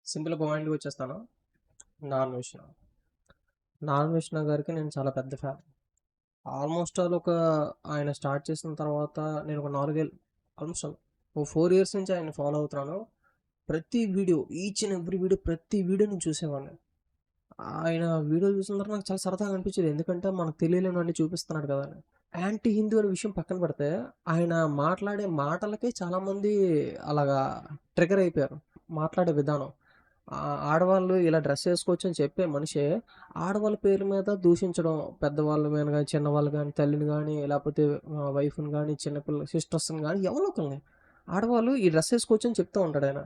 సింపుల్‌గా పాయింట్‌కొచ్చేస్తాను. 'Non Vishnu.' 'Non Vishnu' గారికి నేను చాలా పెద్ద ఫ్యాన్. ఆల్మోస్ట్ ఆల్ ఆయన స్టార్ట్ చేసిన తర్వాత నేను ఒక 4 ఏళ్ళు ఆల్మోస్ట్ ఆల్ ఓ 4 ఇయర్స్ నుంచి ఆయన్ని ఫాలో అవుతున్నాను. ప్రతి video each and every video ప్రతి వీడియో నేను చూసేవాడిని. ఆయన వీడియోలు చూసిన తర్వాత నాకు చాలా సరదాగా అనిపించేది. ఎందుకంటే మనకు తెలియలేనివన్నీ చూపిస్తున్నాడు కదా అని. యాంటీ హిందూ అనే విషయం పక్కన పెడితే ఆయన మాట్లాడే మాటలకే చాలామంది అలాగా ట్రిగ్గర్ అయిపోయారు. మాట్లాడే విధానం. ఆడవాళ్ళు ఇలా డ్రెస్ వేసుకోవచ్చు అని చెప్పే మనిషే ఆడవాళ్ళ పేరు మీద దూషించడం, పెద్దవాళ్ళ మీద కానీ చిన్నవాళ్ళు కానీ తల్లిని కానీ లేకపోతే వైఫ్ని కానీ చిన్నపిల్ల సిస్టర్స్ని కానీ ఎవరో ఒకరిని ఆడవాళ్ళు ఈ డ్రెస్ వేసుకోవచ్చు అని చెప్తూ ఉంటాడు ఆయన.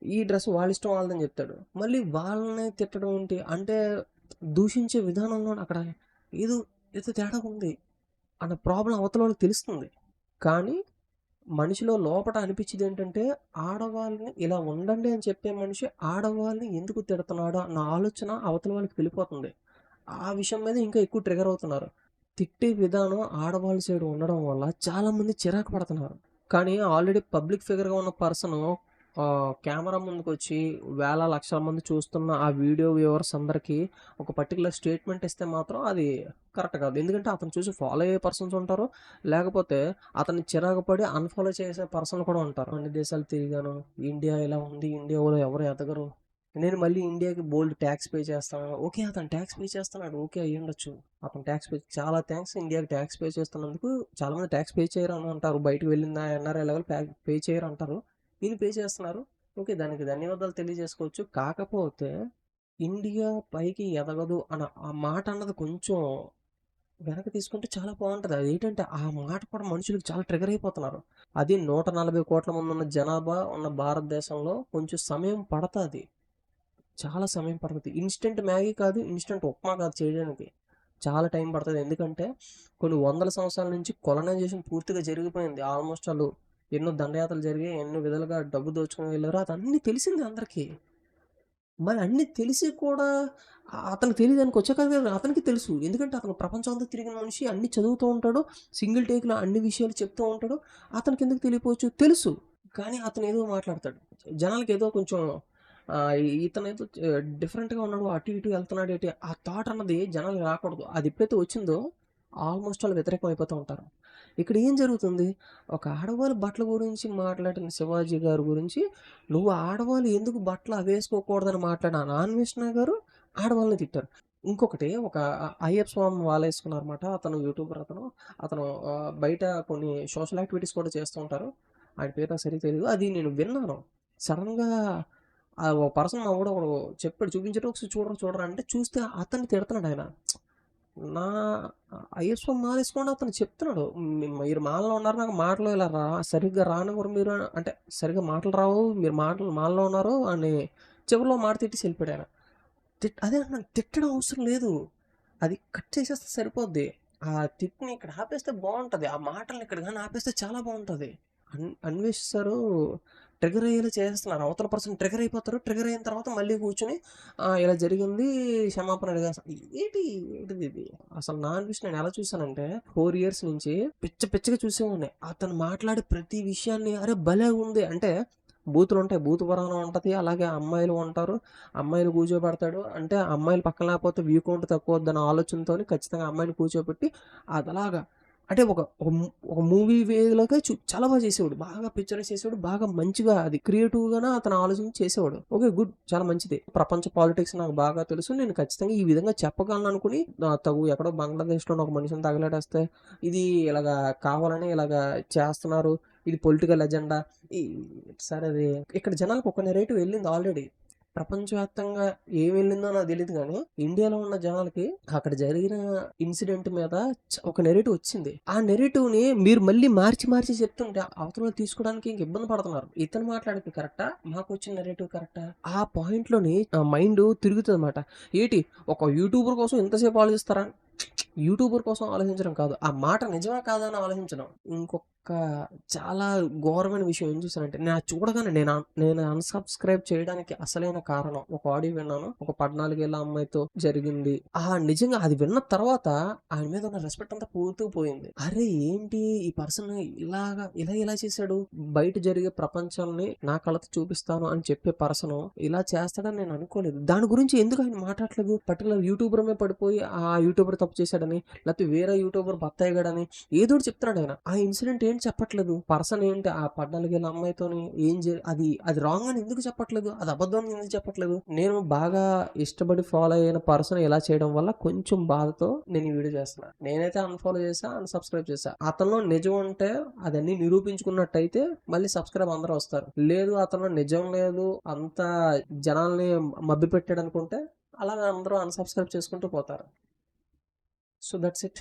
ఈ డ్రెస్ వాళ్ళ ఇష్టం వాళ్ళదని చెప్తాడు. మళ్ళీ వాళ్ళని తిట్టడం ఏంటి అంటే దూషించే విధానంలో అక్కడ ఏదో ఏదో తేడా ఉంది అన్న ప్రాబ్లం అవతల వాళ్ళకి తెలుస్తుంది. కానీ మనిషిలో లోపట అనిపించేది ఏంటంటే ఆడవాళ్ళని ఇలా ఉండండి అని చెప్పే మనిషి ఆడవాళ్ళని ఎందుకు తిడుతున్నాడో అన్న ఆలోచన అవతల వాళ్ళకి వెళ్ళిపోతుంది. ఆ విషయం మీద ఇంకా ఎక్కువ ట్రిగర్ అవుతున్నారు. తిట్టే విధానం ఆడవాళ్ళ సైడ్ ఉండడం వల్ల చాలామంది చిరాకు పడుతున్నారు. కానీ ఆల్రెడీ పబ్లిక్ ఫిగర్‌గా ఉన్న పర్సను కెమెరా ముందుకొచ్చి వేల లక్షల మంది చూస్తున్న ఆ వీడియో వ్యూవర్స్ అందరికీ ఒక పర్టిక్యులర్ స్టేట్మెంట్ ఇస్తే మాత్రం అది కరెక్ట్ కాదు. ఎందుకంటే అతను చూసి ఫాలో అయ్యే పర్సన్స్ ఉంటారు. లేకపోతే అతన్ని చిరాకు పడి అన్‌ఫాలో చేసే పర్సన్‌లు కూడా ఉంటారు. అన్ని దేశాలు తిరిగాను. ఇండియా ఇలా ఉంది. ఇండియాలో ఎవరు ఎదగరు. నేను మళ్ళీ ఇండియాకి బోలెడు ట్యాక్స్ పే చేస్తాను. ఓకే. అతను ట్యాక్స్ పే చేస్తున్నాడు. ఓకే. అయ్యుండొచ్చు. అతను ట్యాక్స్ పే చాలా థాంక్స్ ఇండియాకి ట్యాక్స్ పే చేస్తున్నందుకు. చాలామంది ట్యాక్స్ పే చేయరు అని అంటారు. బయటకి వెళ్ళిన ఎన్ఆర్ఐ లెవెల్ పే చేయరు అంటారు. వీళ్ళు పే చేస్తున్నారు. ఓకే. దానికి ధన్యవాదాలు తెలియజేసుకోవచ్చు. కాకపోతే ఇండియా పైకి ఎదగదు అన్న ఆ మాట అన్నది కొంచెం వెనక్కి తీసుకుంటే చాలా బావుంటది. అదేంటంటే ఆ మాట కూడా మనుషులకు చాలా ట్రిగ్గర్ అయిపోతున్నారు. అది 140,00,00,000 మంది ఉన్న జనాభా ఉన్న భారతదేశంలో కొంచెం సమయం పడతాది. చాలా సమయం పడతది. ఇన్‌స్టంట్ మ్యాగీ కాదు, ఇన్‌స్టంట్ ఉప్మా కాదు చేయడానికి. చాలా టైం పడతది. ఎందుకంటే కొన్ని వందల సంవత్సరాల నుంచి కొలనైజేషన్ పూర్తిగా జరిగిపోయింది. ఆల్మోస్ట్ ఆళ్ళు ఎన్నో దండయాత్రలు జరిగాయి. ఎన్నో విధాలుగా డబ్బు దోచుకొని వెళ్లారు. అదన్నీ తెలిసింది అందరికీ. మరి అన్నీ తెలిసి కూడా అతనికి తెలియదానికి వచ్చాక అతనికి తెలుసు. ఎందుకంటే అతను ప్రపంచం అంతా తిరిగిన మనిషి. అన్నీ చదువుతూ ఉంటాడు. సింగిల్ టేక్‌లో అన్ని విషయాలు చెప్తూ ఉంటాడు. అతనికెందుకు తెలియకపోవచ్చు? తెలుసు. కానీ అతనేదో మాట్లాడతాడు. జనాలకేదో కొంచెం ఇతనేదో డిఫరెంట్‌గా ఉన్నాడు. అటు ఇటు వెళ్తున్నాడేటి ఆ థాట్ అన్నది జనాలకి రాకూడదు. అది ఎప్పుడైతే వచ్చిందో ఆల్మోస్ట్ ఆల్ వ్యతిరేకం అయిపోతూ ఉంటారు. ఇక్కడ ఏం జరుగుతుంది? ఒక ఆడవాళ్ళ బట్టల గురించి మాట్లాడిన 'శివాజీ' గారి గురించి నువ్వు ఆడవాళ్ళు ఎందుకు బట్టలు అవేసుకోకూడదని మాట్లాడిన 'నాన్‌వేష్ణ' గారు ఆడవాళ్ళని తిట్టారు. ఇంకొకటి అయ్యప్ప స్వామి మాలేసుకున్నారన్నమాట. అతను యూట్యూబర్ అతను. అతను బయట కొన్ని సోషల్ యాక్టివిటీస్ కూడా చేస్తూ ఉంటారు. ఆయన పేరు నాకు సరిగ్గా తెలీదు. అది నేను విన్నాను. సడెన్‌గా ఓ పర్సన్ మా వోడు ఒకడు చెప్పాడు చూపించాడు. ఒకసారి చూడరా చూడరా అంటే చూస్తే అతన్ని తిడుతున్నాడాయన. నా అయ్యప్ప స్వామి మాలేసుకోండి అతను చెప్తున్నాడు. మీరు మాలలో ఉన్నారు. నాకు మాటలు ఇలా సరిగ్గా రానివ్వరు మీరు అంటే సరిగ్గా మాటలు రావు. మీరు మాలలో ఉన్నారు అని చివరిలో మాట తిట్టేసి వెళ్ళిపోయాడాయన. అదే అంటున్నాను తిట్టడం అవసరం లేదు. అది కట్ చేసేస్తే సరిపోద్ది. ఆ తిట్టుని ఇక్కడ ఆపేస్తే బావుంటది. ఆ మాటల్ని ఇక్కడ గాని ఆపేస్తే చాలా బావుంటది. అన్వేష్ సారు ట్రిగ్గర్ అయ్యేలా చేసేస్తున్నారు. అవతల పర్సన్ ట్రిగ్గర్ అయిపోతారు. ట్రిగ్గర్ అయిన తర్వాత మళ్ళీ కూర్చొని ఇలా జరిగింది క్షమాపణ అడిగారు. ఏంటి ఏంటిదిది? అసలు నా అన్వేష్ నేను ఎలా చూసానంటే 4 ఇయర్స్ నుంచి పిచ్చ పిచ్చగా చూసేవాడిని. అతను మాట్లాడే ప్రతి విషయాన్ని అరే భలే ఉంది. అంటే బూతులుంటాయి. బూతు పురాణం ఉంటది. అలాగే అమ్మాయిలు ఉంటారు. అమ్మాయిని కూర్చోబెడతాడు. అంటే అమ్మాయిలు పక్కన లేకపోతే వ్యూ కౌంట్ తక్కువద్దన్న ఆలోచనతోని ఖచ్చితంగా అమ్మాయిని కూర్చోబెట్టి అదలాగా అంటే ఒక మూవీ వేలోగా చాలా బాగా చేసేవాడు. బాగా పిక్చరైజ్ చేసేవాడు. బాగా మంచిగా అది క్రియేటివ్‌గానే అతను ఆలోచించి చేసేవాడు. ఓకే. గుడ్. చాలా మంచిది. ప్రపంచ పాలిటిక్స్ నాకు బాగా తెలుసు. నేను ఖచ్చితంగా ఈ విధంగా చెప్పగలను అనుకుని ఎక్కడో బంగ్లాదేశ్‌లోని ఒక మనిషిని తగలడేస్తే ఇది ఇలాగా కావాలని ఇలాగా చేస్తున్నారు. ఇది పొలిటికల్ ఎజెండా. ఈ సరే అది ఇక్కడ జనాలకు ఒక నెరేటివ్ వెళ్ళింది ఆల్రెడీ. ప్రపంచవ్యాప్తంగా ఏం వెళ్ళిందో నాకు తెలీదు గానీ, ఇండియాలో ఉన్న జనాలకి అక్కడ జరిగిన ఇన్సిడెంట్ మీద ఒక నెరేటివ్ వచ్చింది. ఆ నెరేటివ్‌ని మీరు మళ్ళీ మార్చి మార్చి చెప్తుంటే అవతలోళ్ళు తీసుకోవడానికి ఇంక ఇబ్బంది పడుతున్నారు. ఇతను మాట్లాడింది కరెక్టా? మాకొచ్చిన నెరేటివ్ కరెక్టా? ఆ పాయింట్‌లోని మైండు తిరుగుతదనమాట. ఏటి ఒక యూట్యూబర్ కోసం ఇంతసేపు ఆలోచిస్తారా? యూట్యూబర్ కోసం ఆలోచించడం కాదు. ఆ మాట నిజమా కాదా అని ఆలోచించడం. ఇంకొక ఒక చాలా ఘోరమైన విషయం ఏం చూసానంటే, నేను అది చూడగానే నేను అన్‌సబ్‌స్క్రైబ్ చేయడానికి అసలైన కారణం ఒక ఆడియో విన్నాను. ఒక 14 ఏళ్ల అమ్మాయితో జరిగింది. నిజంగా అది విన్న తర్వాత ఆయన మీద ఉన్న రెస్పెక్ట్ అంతా పూర్తిగా పోయింది. అరే! ఏంటి ఈ పర్సన్ ఇలా చేసాడు? బయట జరిగే ప్రపంచాన్ని నా కళ్ళతో చూపిస్తాను అని చెప్పే పర్సను ఇలా చేస్తాడని నేను అనుకోలేదు. దాని గురించి ఎందుకు ఆయన మాట్లాడట్లేదు? పర్టిక్యులర్ యూట్యూబర్ మీద పడిపోయి ఆ యూట్యూబర్ తప్పు చేశాడని, లేకపోతే వేరే యూట్యూబర్ బత్తయ్యగాడని ఏదోటి చెప్తున్నాడు ఆయన. ఆ ఇన్సిడెంట్ ఏంటి చెప్పట్లేదు. పర్సన్ ఏంటి ఆ 14 ఏళ్ల అమ్మాయితోని అది రాంగ్ అని ఎందుకు చెప్పట్లేదు? అది అబద్ధం అని ఎందుకు చెప్పట్లేదు? నేను బాగా ఇష్టపడి ఫాలో అయిన పర్సన్ ఇలా చేయడం వల్ల కొంచెం బాధతో నేను ఈ వీడియో చేస్తున్నా. నేనైతే అన్‌ఫాలో చేశా, అన్‌సబ్‌స్క్రైబ్ చేశా. అతనిలో నిజం ఉంటే అదన్నీ నిరూపించుకున్నట్టయితే మళ్ళీ సబ్‌స్క్రైబ్ అందరూ వస్తారు. లేదు అతనిలో నిజం లేదు, అంతా జనాల్ని మభ్యపెట్టాడనుకుంటే అలాగ అందరూ అన్‌సబ్‌స్క్రైబ్ చేసుకుంటూ పోతారు. So, that's it.